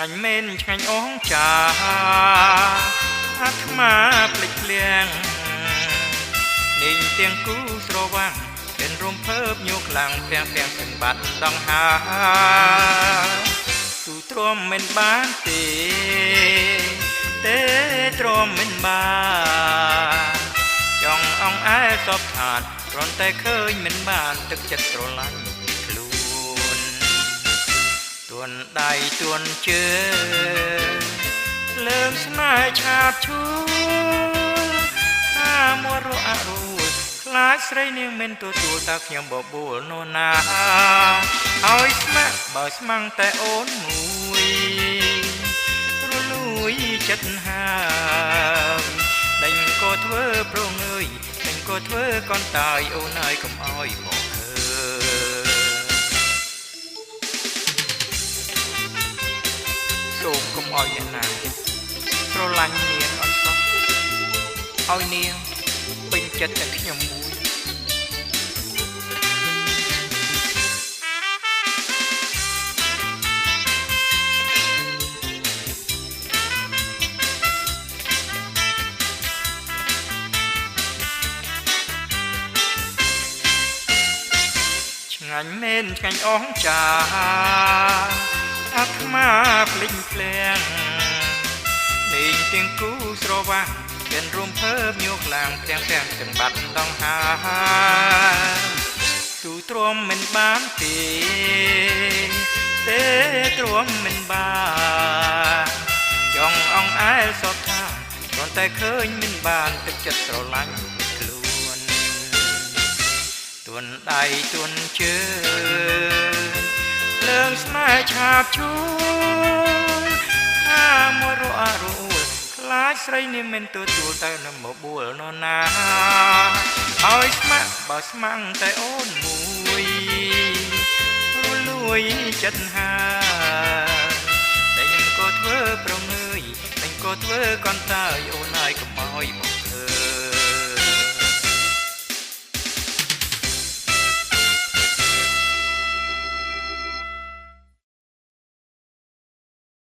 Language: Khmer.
ងាញ់មែនឆ្ងាញ់អងចាអាត្មាភ្លេចភ្លាំងលេងទាំងគូស្រវាំងเป็นរំភើបញោខ្លាំងទាំងទាំងបាត់ដងហាទូទ្រាំមិនបានទេទ្រាំមិនបានចង់អងអែសពឋានគ្រាន់តែឃើញមិនបានទឹកចិត្តស្រឡាញ់ខ្លួនទួនដៃទួនជើងលើងស្នេហ៍ឆាបឈួលអាមរអរុលខ្លាចស្រីនាងមិនទទួលតើខ្ញុំបបួលនោណាហើយស្មាក់បើស្មាំងតែអូនមួយរលួយចិត្តហើយដេញក៏ធ្វើប្រងើយដេញក៏ធ្វើកូនតាយអូនហើយកុំអោយមកសូមកុំអោយអ្នកណាស្រឡាញ់នាងអត់សោះឲ្យនាងពេញចិត្តតែខ្ញុំមួយឆ្ងាញ់មែនឆ្ងាញ់អងចាអាត្មាភ្លេចភ្លាំងលេងទាំងគូស្រវាំងเป็นរំភើបញោខ្លាំងទាំងទាំងបាត់ដងហាទូទ្រាំមិនបានទេទ្រាំមិនបានចង់អងអែលសពថាគ្រាន់តែឃើញមិនបានទឹកចិត្តស្រឡាញ់ខ្លួនទួនដៃទួនជើងលើងស្នេហ៍ឆាបឈួលអាមរអរុលខ្លាចស្រីនាងមិនទទួលទៅនឹងមកបួលនោណាហើយស្មាក់បើស្មាំងតែអូនមួយរលួយចិត្តហើយដេញក៏ធ្វើប្រងើយដេញក៏ធ្វើកូនតាយអូនហើយកុំអោយមក